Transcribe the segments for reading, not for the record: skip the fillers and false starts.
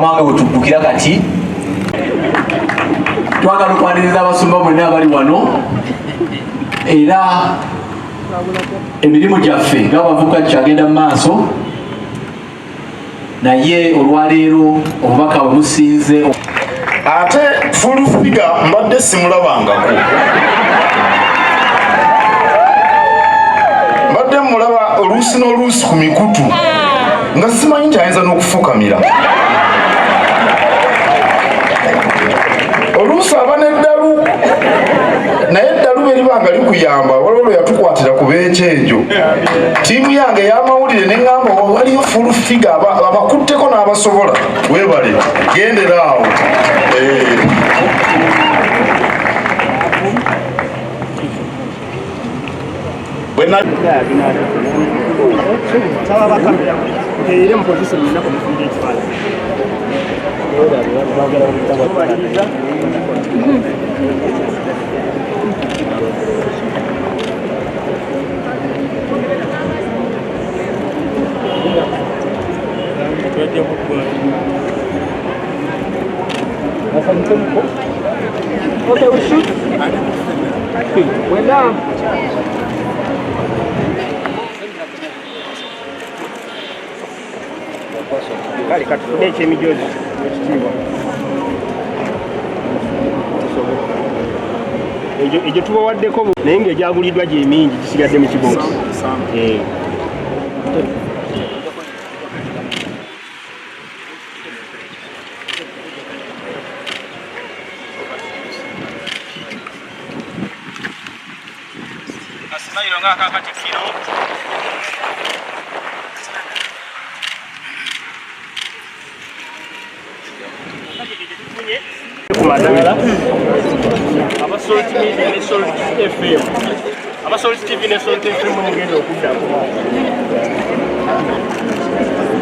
Mwanga wetubbukira kati twagala okwaniriza abasumba mwenna abali wano era emirimu gyaffe ng'abavubuka kyagenda mu maaso naye olwaleero obubaka bwe musinze ate full figure mbadde simulabangako mbadde mulaba oluusi n'oluusi ku mikutu nga simanyi nti ayinza n'okufukamira oluusi aba n'eddalu naye eddalu bwe libanga likuyamba waliwo yatukwatira ku beekyejo tiimu yange ey'amawulire neŋŋamba waliyo full figure abakutteko n'abasobola weebale gendera awo Okay, we shoot. We're down. Kali katufune ekyemijozi ekitiibwa egyo tubawaddeko naye ng'egyaguliddwa gye mingi gisigadde mu kibokisi. Kasimayiro ng'akakatikiro kumadala Salt Media ne Salt FM Salt TV ne Salt FM mugenda okuddako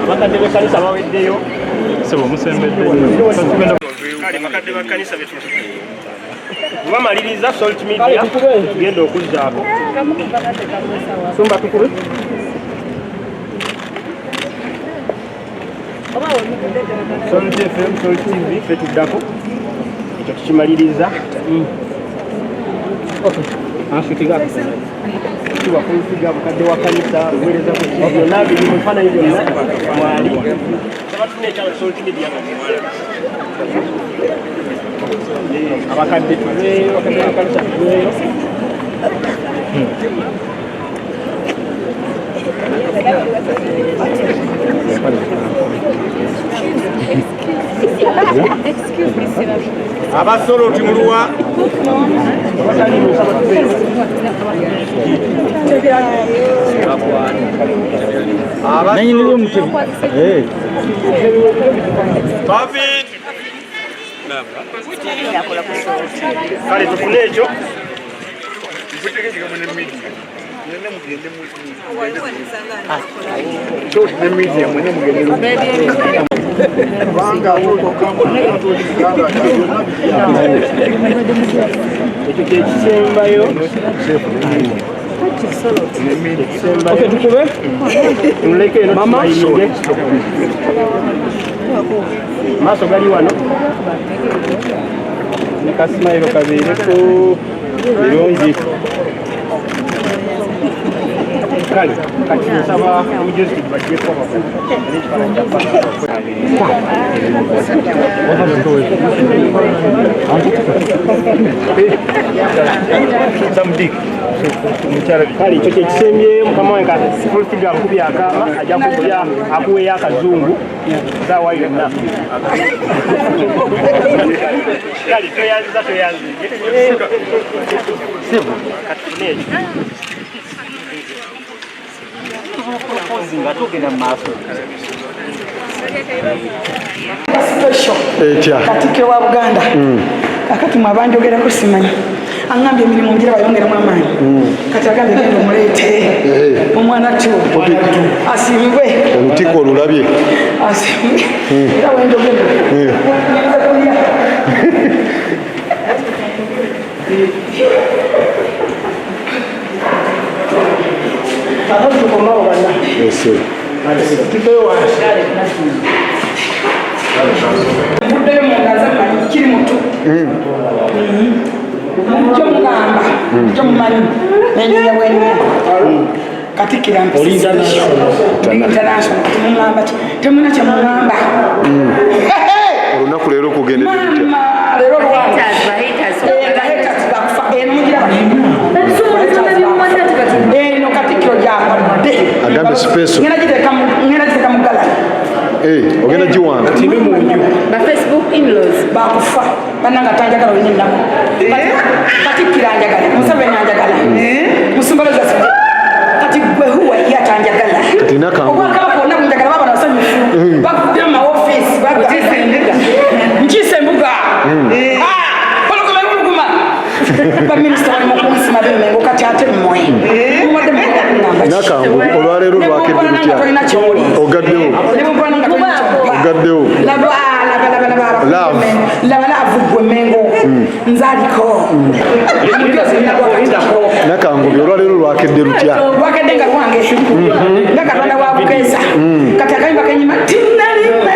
abakadde b'ekkanisa baweddeyo sebo musembeddeyo bakadde b'ekkanisa bamaliriza Salt Media tugenda okuddaako sumba tukube Salt FM Salt TV fetuddako ekyo tukimaliriza kiwa kunsiga bukadde wa kanisa obuweereza byonna biri mu bifaananyi byonna mwali abatuna ekyalo Salt Media abakadde tubeeyo bakadde wa kanisa tubeeyo abasolo timuluwa kale tufune ekyo ekyo kyekisembayo tukube tuleke eno tumayinge maaso gali wano ne kasimayiro kabeereko birungi kale kati nsaba omujozi tugibagyeko kale ekyo kyekisembyeyo mukama wange kasiga nkubya akama ajja kukubya akuweeyo akazungu saawa yonna kale toyanziza toyanzige katufune ekyo Katikiro wa Buganda akati mwabanjogerako simanyi angambye emirimu ngira bayongeramu amaanyi kati agambye genda omuleete omwana tu asimibwe olutiko olulabye asimibwe era wenjogera Muddeyo mungaza manyi kiri mutu. Mujjo mugamba. Mujjo mumanyi. Nenyinya bwenyinya. Katikira mpisa. International. Tumugamba temuna kye mugamba. Olunaku leero kugende tutya? Mama leero lwaki? Haters bakufa eno mugira eno Katikkiro gy'akodde. Agambe special. Ngenda giteeka mu gallery. Ogenda giwanga. Ba Facebook in-laws. Bakufa. Bannanga tanjagala olina ennaku. Katikkiro anjagala. Museveni anjagala. Musumbaloza sije. Kati gwe huwa ye atanjagala. Obwakabaka bonna bunjagala baba basanyufu. Bakudde mu maofiisi nkiisa embuga. Oluguma. Baminisita bali mu kunsima b'Emmengo kati ate mmwe. Muwadde mugamba ki? Nakangu olwaleero lwakedde lutya? Ogaddewo. Ogaddewo. Laba laavu gwe Mmengo. Nzaaliko. Nakangu olwaleero lwakedde lutya? Lwakedde nga lwange. Nga Katonda wa bukeeza. Kati akayimba kenyima tinnalimbe.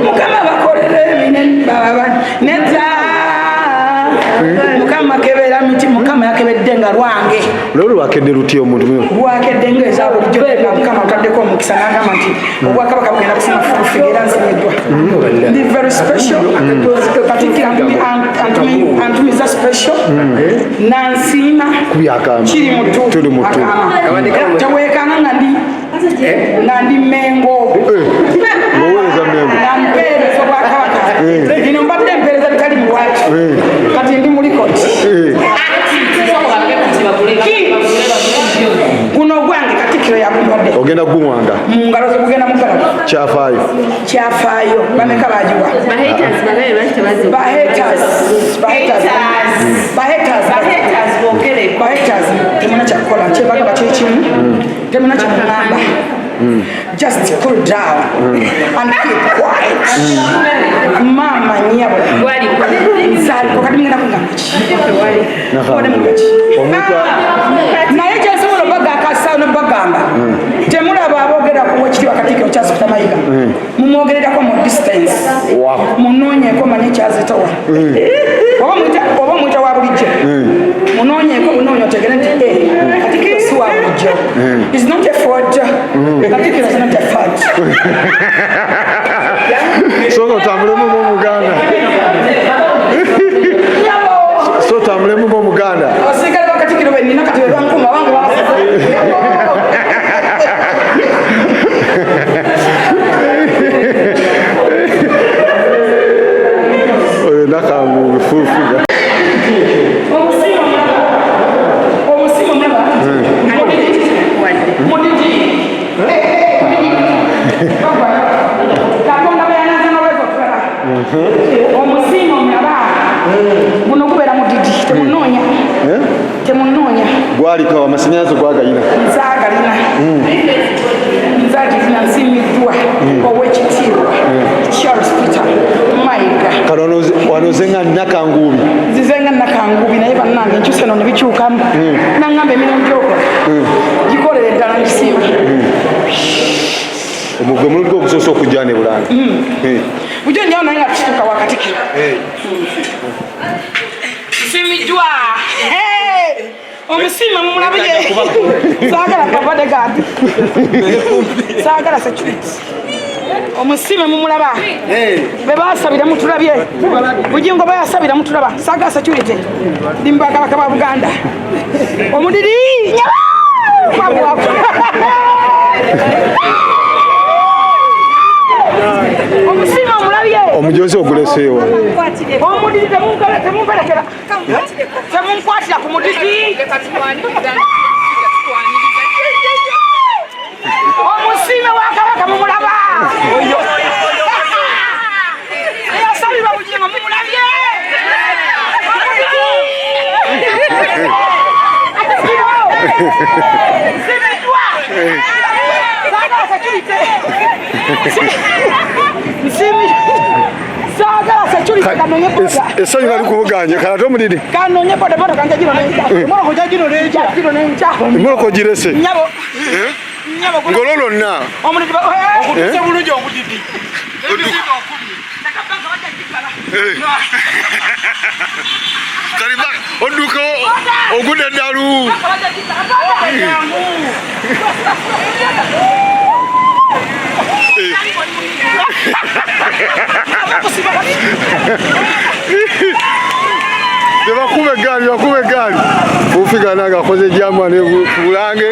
Mukama bakolere ebinene baba nedda. Mukama kebera miti Mukama yakebedde nga lwange. Olwaleero lwakedde lutya omuntu muno? Lwakedde ng'eza bulijjo Mukama ataddeko omukisa n'agamba nti obwakabaka bugenda kusima furufiga era nsiimiddwa. Ndi very special. Katikkiro antumiza special. Nansiima. Kiri mutu. Tuli mutu. Teweekanga nga ndi Mmengo. Ngoweereza Mmengo. Nampeereza obwakabaka. Lino mbadde mpeereza bitali muwaki. Kati ndi mu likoti. Guno gwange Katikkiro yagumpadde. Ogenda guwanga. Mu ngalo ze gugenda mugalaga. Kyafaayo. Kyafaayo. Bameka bagiwa. Bahaters temuna kyakukola kyebaga bakyekimu temuna kyamugamba. Just cool down and keep quiet. Mama nyabo nzaaliko kati mugenda kugamba ki naye kyensobola obaga akasawo nebagamba temulaba aboogera kuwa ekiri wakati ke okyasipita mayiga mumwogererako mu distance munoonyeeko manye ekyazitowa oba mwita wa bulijjo munoonyeeko bunoonya otegere nti Katikkiro si wa bulijjo is not a forge. Katikkiro is not a forge. So otambulemu ng'Omuganda. So otambulemu ng'Omuganda. Abasirikale ba Katikkiro be nnina kati be bankuma bange oyo Nakangu bifuufiga. Omusiimo mulaba mudidi Katonda beyanaza n'olweza okulaba omusiimo mulaba guno gubeera mudidi temunoonya Gwaliko amasannyalaze gwagayina. Nzagirina nsiimiddwa ow'ekitiibwa Charles Peter Mayiga. Kano wano nze nga Nakanguubi. Nzize nga Nakanguubi naye bannange enkyusa eno ne bikyukamu. Naŋŋamba emirimu gy'okola gikolere ddala ngisiima. Omugwe mulungi ogusoose okujja ne Bulanga. Bujjo njawo naye nga tutuuka wa Katikkiro. Nsiimiddwa. Omusiima mumulabye. Saagala bodyguard. Saagala security. Omusiime mumulaba. Be baasabira mutulabye. Bujingo bayasabira mutulaba. Saagala security. Dimba Kabaka ba Buganda. Omudidi. Omusiime omulabye. Omujozi oguleseewa. Omudidi temunkwatira. Temunkwatira ku mudidi. Omusiime wa Kabaka mumulaba. Eyasabirwa Bujingo mumulabye. Nsiimiddwa. Saagala security. Saagala security kanonye boda. Essanyu bali kubuganja kala tomudidi. Kanonye boda kanja gino n'enja. Moloko gya gino n'enja. Moloko girese. Nyabo. Nyabo. Ngololo nna. Omudidi. Okutuse bulungi omudidi. Kariba oduko ogude dalu. Bakube gali. Ufika naga koze jamu ne bulange.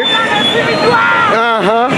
Aha.